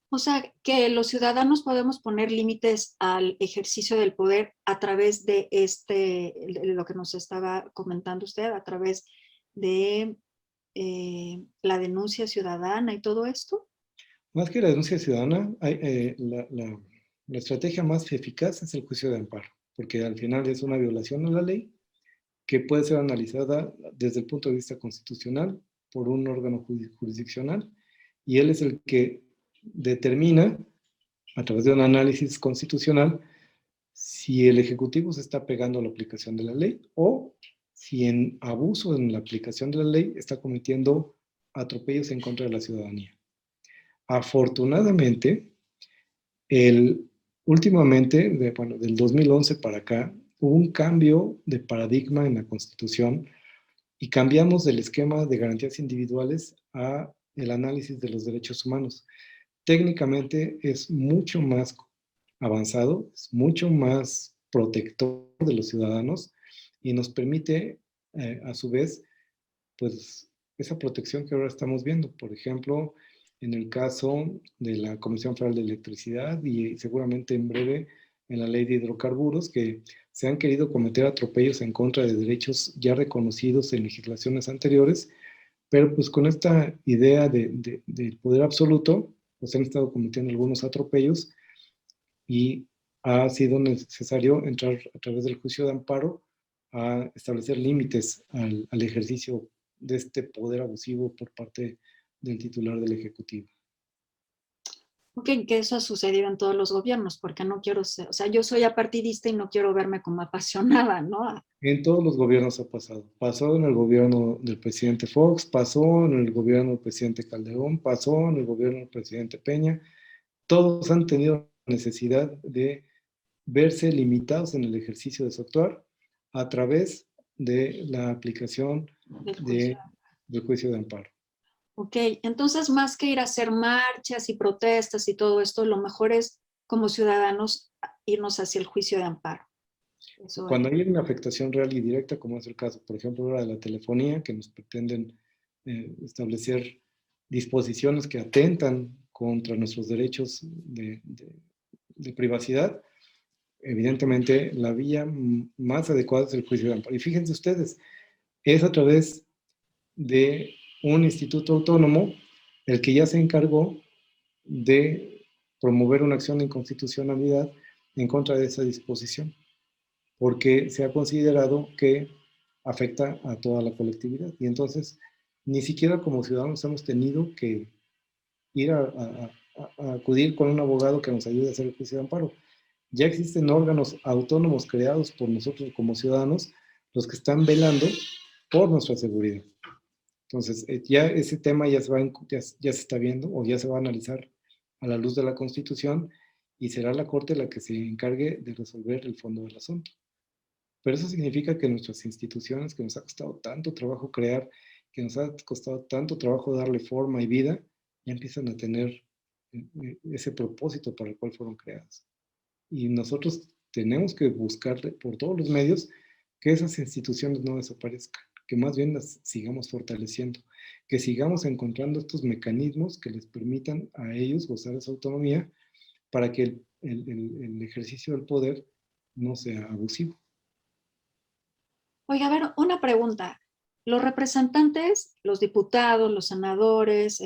O sea, que los ciudadanos podemos poner límites al ejercicio del poder a través de lo que nos estaba comentando usted, a través de la denuncia ciudadana y todo esto. Más que la denuncia ciudadana, la estrategia más eficaz es el juicio de amparo, porque al final es una violación a la ley que puede ser analizada desde el punto de vista constitucional por un órgano jurisdiccional y él es el que determina, a través de un análisis constitucional, si el Ejecutivo se está pegando a la aplicación de la ley o si en abuso en la aplicación de la ley está cometiendo atropellos en contra de la ciudadanía. Afortunadamente, últimamente, del 2011 para acá, hubo un cambio de paradigma en la Constitución y cambiamos del esquema de garantías individuales a el análisis de los derechos humanos. Técnicamente es mucho más avanzado, es mucho más protector de los ciudadanos y nos permite, a su vez, pues esa protección que ahora estamos viendo. Por ejemplo, en el caso de la Comisión Federal de Electricidad y seguramente en breve en la Ley de Hidrocarburos, que se han querido cometer atropellos en contra de derechos ya reconocidos en legislaciones anteriores, pero pues con esta idea del poder absoluto, pues han estado cometiendo algunos atropellos y ha sido necesario entrar a través del juicio de amparo a establecer límites al ejercicio de este poder abusivo por parte del titular del Ejecutivo. Ok, que eso ha sucedido en todos los gobiernos, porque no quiero ser, o sea, yo soy apartidista y no quiero verme como apasionada, ¿no? En todos los gobiernos ha pasado. Pasó en el gobierno del presidente Fox, pasó en el gobierno del presidente Calderón, pasó en el gobierno del presidente Peña. Todos han tenido necesidad de verse limitados en el ejercicio de su actuar a través de la aplicación Del juicio. del juicio de amparo. Ok, entonces más que ir a hacer marchas y protestas y todo esto, lo mejor es como ciudadanos irnos hacia el juicio de amparo. Eso es. Cuando hay una afectación real y directa, como es el caso, por ejemplo, ahora de la telefonía, que nos pretenden establecer disposiciones que atentan contra nuestros derechos de privacidad, evidentemente la vía más adecuada es el juicio de amparo. Y fíjense ustedes, es a través de un instituto autónomo el que ya se encargó de promover una acción de inconstitucionalidad en contra de esa disposición, porque se ha considerado que afecta a toda la colectividad. Y entonces, ni siquiera como ciudadanos hemos tenido que ir a acudir con un abogado que nos ayude a hacer el juicio de amparo. Ya existen órganos autónomos creados por nosotros como ciudadanos, los que están velando por nuestra seguridad. Entonces, ya ese tema ya se está viendo o ya se va a analizar a la luz de la Constitución y será la Corte la que se encargue de resolver el fondo del asunto. Pero eso significa que nuestras instituciones, que nos ha costado tanto trabajo crear, que nos ha costado tanto trabajo darle forma y vida, ya empiezan a tener ese propósito para el cual fueron creadas. Y nosotros tenemos que buscar por todos los medios que esas instituciones no desaparezcan, que más bien las sigamos fortaleciendo, que sigamos encontrando estos mecanismos que les permitan a ellos gozar de su autonomía para que el ejercicio del poder no sea abusivo. Oiga, a ver, una pregunta. Los representantes, los diputados, los senadores,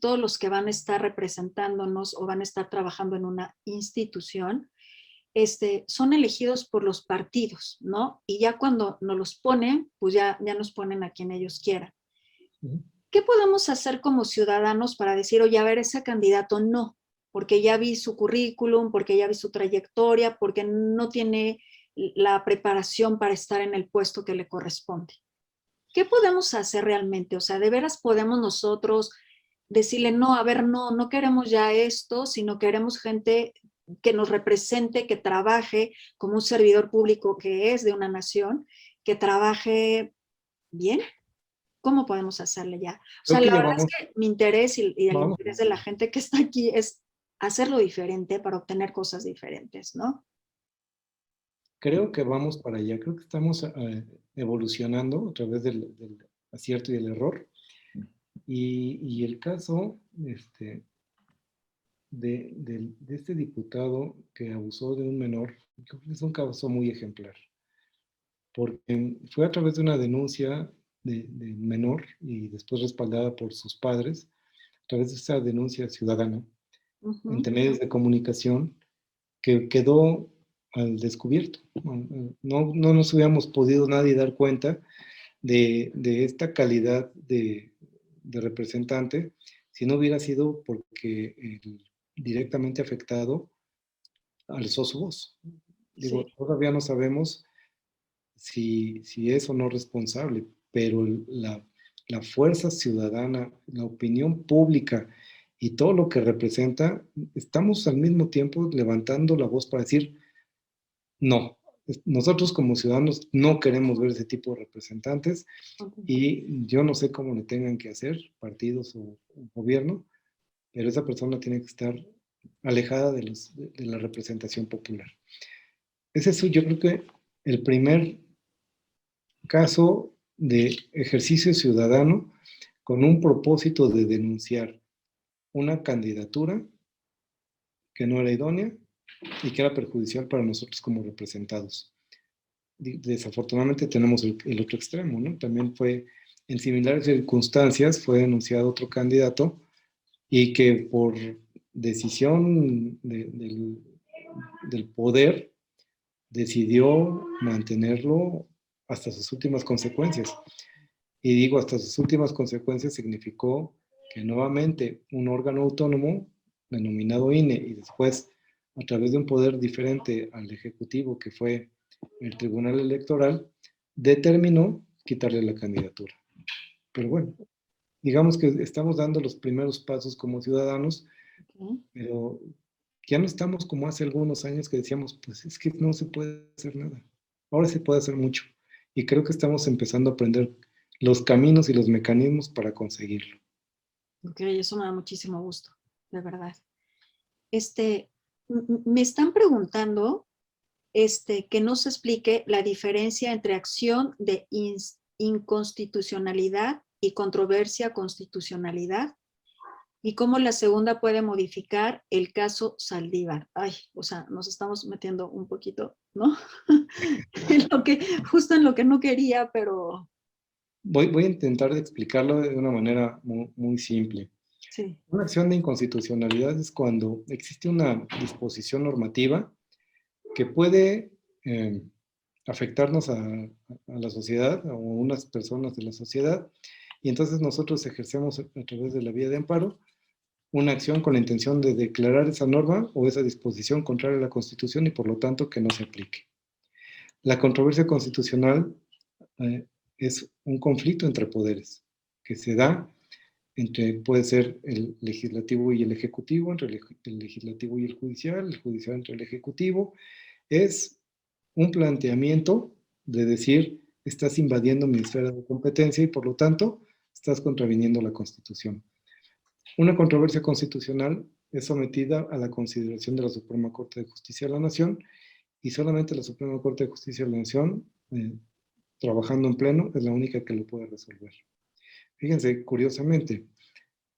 todos los que van a estar representándonos o van a estar trabajando en una institución, son elegidos por los partidos, ¿no? Y ya cuando nos los ponen, pues ya nos ponen a quien ellos quieran. ¿Qué podemos hacer como ciudadanos para decir, oye, a ver, ese candidato no, porque ya vi su currículum, porque ya vi su trayectoria, porque no tiene la preparación para estar en el puesto que le corresponde? ¿Qué podemos hacer realmente? O sea, ¿de veras podemos nosotros decirle, no, a ver, no queremos ya esto, sino queremos gente que nos represente, que trabaje como un servidor público que es de una nación, que trabaje bien? ¿Cómo podemos hacerle ya? O Creo sea, que la ya verdad es vamos, que mi interés y el vamos, interés de la gente que está aquí es hacerlo diferente para obtener cosas diferentes, ¿no? creo que vamos para allá, creo que estamos evolucionando a través del acierto y el error. Y el caso de este diputado que abusó de un menor, creo que es un caso muy ejemplar, porque fue a través de una denuncia de menor y después respaldada por sus padres, a través de esa denuncia ciudadana, Ujú. entre medios de comunicación, que quedó al descubierto. No nos hubiéramos podido nadie dar cuenta de esta calidad de representante si no hubiera sido porque el directamente afectado alzó su voz. Sí. Digo, todavía no sabemos si es o no responsable, pero la fuerza ciudadana, la opinión pública y todo lo que representa, estamos al mismo tiempo levantando la voz para decir, no, nosotros como ciudadanos no queremos ver ese tipo de representantes Ok. y yo no sé cómo le tengan que hacer partidos o gobierno, pero esa persona tiene que estar alejada de la representación popular. Ese es yo creo que el primer caso de ejercicio ciudadano con un propósito de denunciar una candidatura que no era idónea y que era perjudicial para nosotros como representados. Desafortunadamente tenemos el otro extremo, ¿no? También fue en similares circunstancias fue denunciado otro candidato y que por decisión del poder decidió mantenerlo hasta sus últimas consecuencias. Y digo hasta sus últimas consecuencias significó que nuevamente un órgano autónomo denominado INE y después a través de un poder diferente al Ejecutivo que fue el Tribunal Electoral, determinó quitarle la candidatura. Pero bueno, digamos que estamos dando los primeros pasos como ciudadanos, pero ya no estamos como hace algunos años que decíamos, pues es que no se puede hacer nada. Ahora se puede hacer mucho. Y creo que estamos empezando a aprender los caminos y los mecanismos para conseguirlo. Ok, eso me da muchísimo gusto, de verdad. Me están preguntando que no se explique la diferencia entre acción de inconstitucionalidad y controversia constitucionalidad y cómo la segunda puede modificar el caso Saldívar. Ay, o sea, nos estamos metiendo un poquito, ¿no? Justo en lo que no quería, pero... Voy a intentar de explicarlo de una manera muy simple. Sí. Una acción de inconstitucionalidad es cuando existe una disposición normativa que puede afectarnos a la sociedad o a unas personas de la sociedad, y entonces nosotros ejercemos a través de la vía de amparo una acción con la intención de declarar esa norma o esa disposición contraria a la Constitución y por lo tanto que no se aplique. La controversia constitucional es un conflicto entre poderes que se da entre, puede ser el legislativo y el ejecutivo, entre el legislativo y el judicial entre el ejecutivo. Es un planteamiento de decir, estás invadiendo mi esfera de competencia y por lo tanto estás contraviniendo la Constitución. Una controversia constitucional es sometida a la consideración de la Suprema Corte de Justicia de la Nación y solamente la Suprema Corte de Justicia de la Nación, trabajando en pleno, es la única que lo puede resolver. Fíjense, curiosamente,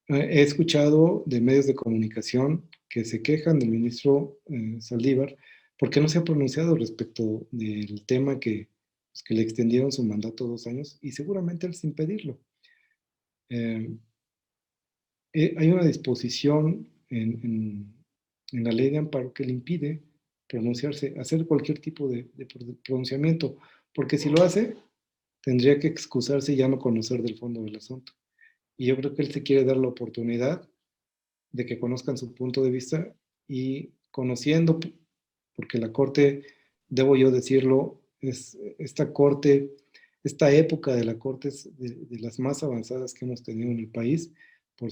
he escuchado de medios de comunicación que se quejan del ministro Saldívar porque no se ha pronunciado respecto del tema pues, que le extendieron su mandato 2 años y seguramente él sin pedirlo. Hay una disposición en la ley de amparo que le impide pronunciarse, hacer cualquier tipo de pronunciamiento, porque si lo hace, tendría que excusarse y ya no conocer del fondo del asunto. Y yo creo que él se quiere dar la oportunidad de que conozcan su punto de vista y conociendo, porque la Corte, debo yo decirlo, es esta Corte, esta época de la Corte es de las más avanzadas que hemos tenido en el país por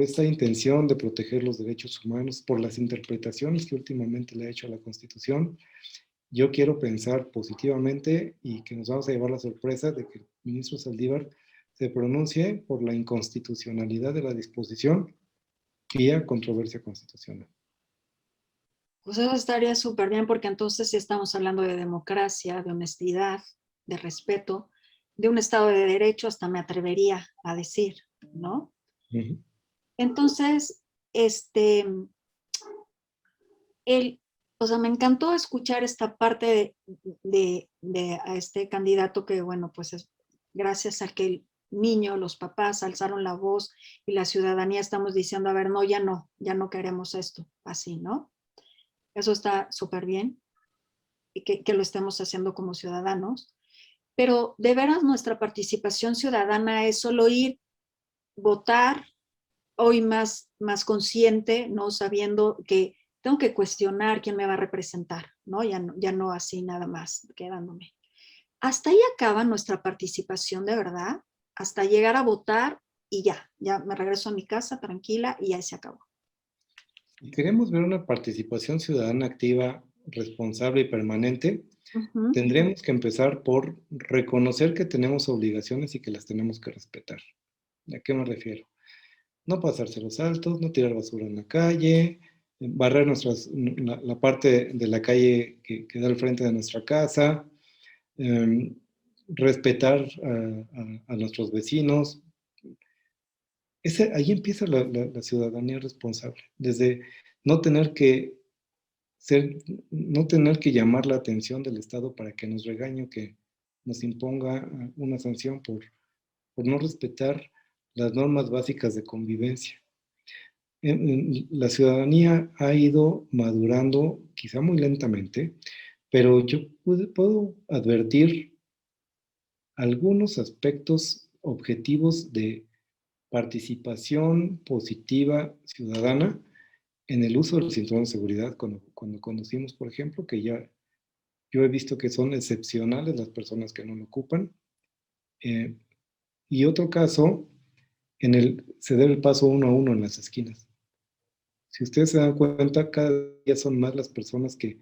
esta intención de proteger los derechos humanos, por las interpretaciones que últimamente le ha hecho a la Constitución. Yo quiero pensar positivamente y que nos vamos a llevar la sorpresa de que el ministro Saldívar se pronuncie por la inconstitucionalidad de la disposición vía controversia constitucional. Pues eso estaría súper bien porque entonces sí estamos hablando de democracia, de honestidad, de respeto, de un Estado de Derecho, hasta me atrevería a decir, ¿no? Uh-huh. Entonces, o sea, me encantó escuchar esta parte de a este candidato que, bueno, pues es gracias a que el niño, los papás alzaron la voz y la ciudadanía estamos diciendo, a ver, no, ya no queremos esto, así, ¿no? Eso está súper bien y que lo estemos haciendo como ciudadanos. Pero de veras nuestra participación ciudadana es solo ir, votar, hoy más consciente, ¿no? Sabiendo que tengo que cuestionar quién me va a representar, ¿no? Ya no así nada más quedándome. Hasta ahí acaba nuestra participación de verdad, hasta llegar a votar y ya me regreso a mi casa tranquila y ya se acabó. Si queremos ver una participación ciudadana activa, responsable y permanente, tendremos que empezar por reconocer que tenemos obligaciones y que las tenemos que respetar. ¿A qué me refiero? No pasarse los altos, no tirar basura en la calle, barrer la parte de la calle que da al frente de nuestra casa, respetar a nuestros vecinos. Ahí empieza la ciudadanía responsable, desde no tener que no tener que llamar la atención del Estado para que nos regañe nos imponga una sanción por no respetar las normas básicas de convivencia. La ciudadanía ha ido madurando, quizá muy lentamente, pero yo puedo advertir algunos aspectos objetivos de participación positiva ciudadana en el uso del cinturón de seguridad, cuando conducimos, por ejemplo, que ya yo he visto que son excepcionales las personas que no lo ocupan. Y otro caso, en el ceder el paso uno a uno en las esquinas. Si ustedes se dan cuenta, cada día son más las personas que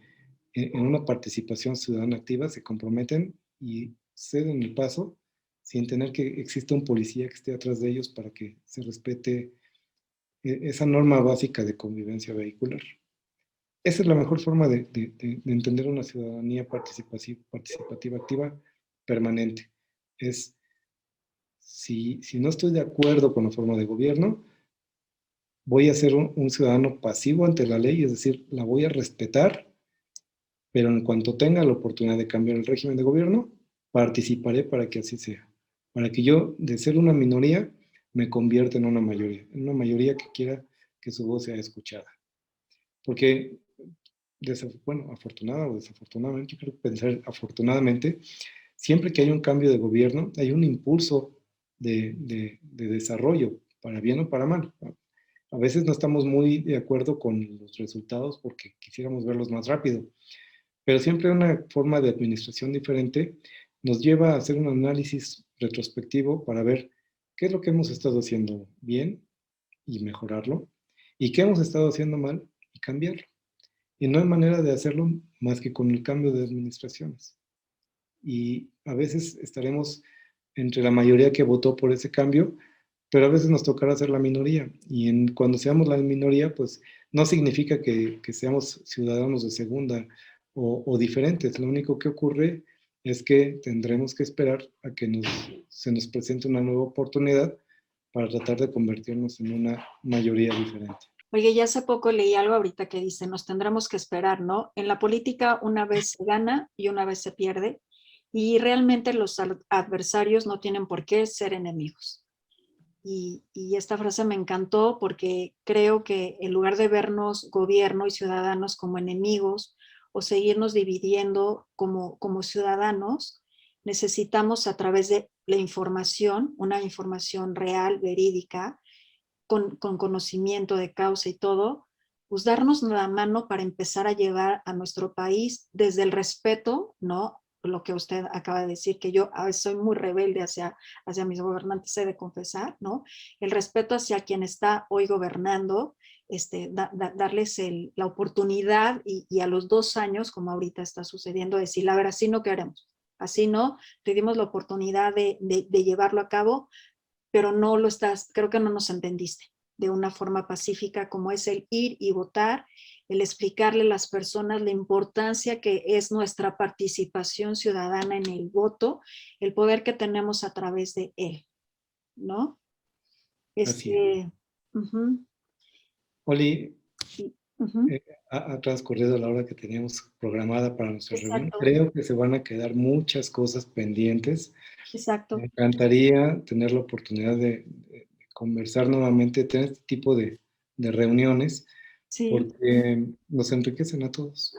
en una participación ciudadana activa se comprometen y ceden el paso sin tener que exista un policía que esté atrás de ellos para que se respete esa norma básica de convivencia vehicular. Esa es la mejor forma de entender una ciudadanía participativa activa permanente. Es, si no estoy de acuerdo con la forma de gobierno, voy a ser un ciudadano pasivo ante la ley, es decir, la voy a respetar, pero en cuanto tenga la oportunidad de cambiar el régimen de gobierno, participaré para que así sea. Para que yo, de ser una minoría, me convierta en una mayoría que quiera que su voz sea escuchada. Porque, bueno, afortunada o desafortunadamente, yo creo que pensar afortunadamente, siempre que hay un cambio de gobierno, hay un impulso de desarrollo, para bien o para mal. A veces no estamos muy de acuerdo con los resultados porque quisiéramos verlos más rápido, pero siempre una forma de administración diferente nos lleva a hacer un análisis retrospectivo para ver qué es lo que hemos estado haciendo bien y mejorarlo, y qué hemos estado haciendo mal y cambiarlo. Y no hay manera de hacerlo más que con el cambio de administraciones. Y a veces estaremos entre la mayoría que votó por ese cambio, pero a veces nos tocará ser la minoría. Y cuando seamos la minoría, pues no significa que seamos ciudadanos de segunda o diferentes. Lo único que ocurre es que tendremos que esperar a que se nos presente una nueva oportunidad para tratar de convertirnos en una mayoría diferente. Oye, ya hace poco leí algo ahorita que dice, nos tendremos que esperar, ¿no? En la política una vez se gana y una vez se pierde, y realmente los adversarios no tienen por qué ser enemigos. Y esta frase me encantó porque creo que en lugar de vernos gobierno y ciudadanos como enemigos o seguirnos dividiendo como ciudadanos, necesitamos a través de la información, una información real, verídica, con conocimiento de causa y todo, pues darnos la mano para empezar a llevar a nuestro país desde el respeto, ¿no? Lo que usted acaba de decir, que yo a veces soy muy rebelde hacia mis gobernantes, he de confesar, ¿no? El respeto hacia quien está hoy gobernando, darles la oportunidad y a los 2 años, como ahorita está sucediendo, decir, a ver, así no queremos, así no, te dimos la oportunidad de llevarlo a cabo, pero no lo estás, creo que no nos entendiste de una forma pacífica, como es el ir y votar, el explicarle a las personas la importancia que es nuestra participación ciudadana en el voto, el poder que tenemos a través de él, ¿no? Así es. Uh-huh. Oli, Uh-huh. ha transcurrido la hora que teníamos programada para nuestra reunión. Exacto, Creo que se van a quedar muchas cosas pendientes. Me exacto. encantaría tener la oportunidad de conversar nuevamente, tener este tipo de reuniones, Sí, porque nos enriquecen a todos.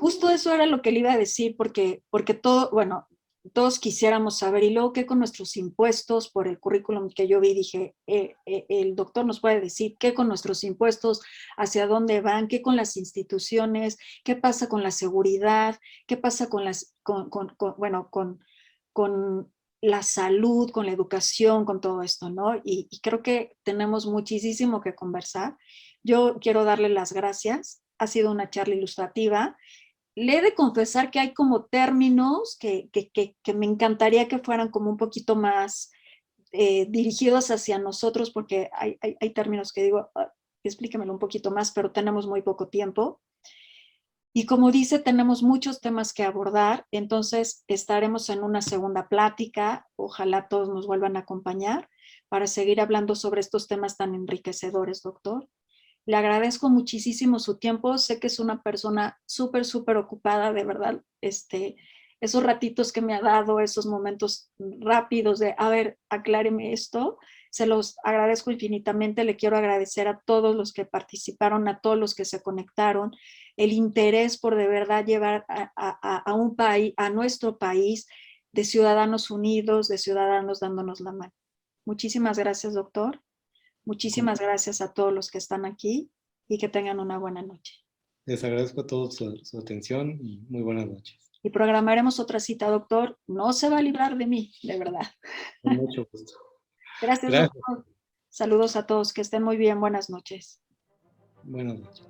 justo eso era lo que le iba a decir, porque todo, bueno, todos quisiéramos saber, y luego qué con nuestros impuestos, por el currículum que yo vi, dije, el doctor nos puede decir qué con nuestros impuestos, hacia dónde van, qué con las instituciones, qué pasa con la seguridad, qué pasa con bueno, con la salud, con la educación, con todo esto, ¿no? Y creo que tenemos muchísimo que conversar. Yo quiero darle las gracias. Ha sido una charla ilustrativa. Le he de confesar que hay como términos que me encantaría que fueran como un poquito más dirigidos hacia nosotros, porque hay términos que digo, explíquemelo un poquito más, pero tenemos muy poco tiempo. Y como dice, tenemos muchos temas que abordar, entonces estaremos en una segunda plática, ojalá todos nos vuelvan a acompañar para seguir hablando sobre estos temas tan enriquecedores, doctor. Le agradezco muchísimo su tiempo. Sé que es una persona súper, súper ocupada, de verdad. esos ratitos que me ha dado, esos momentos rápidos de, a ver, acláreme esto. Se los agradezco infinitamente. Le quiero agradecer a todos los que participaron, a todos los que se conectaron, el interés por de verdad llevar a un país, a nuestro país, de ciudadanos unidos, de ciudadanos dándonos la mano. Muchísimas gracias, doctor. Muchísimas gracias a todos los que están aquí y que tengan una buena noche. Les agradezco a todos su atención y muy buenas noches. Y programaremos otra cita, doctor. No se va a librar de mí, de verdad. Con mucho gusto. Gracias, Gracias. doctor. Saludos a todos. Que estén muy bien. Buenas noches. Buenas noches.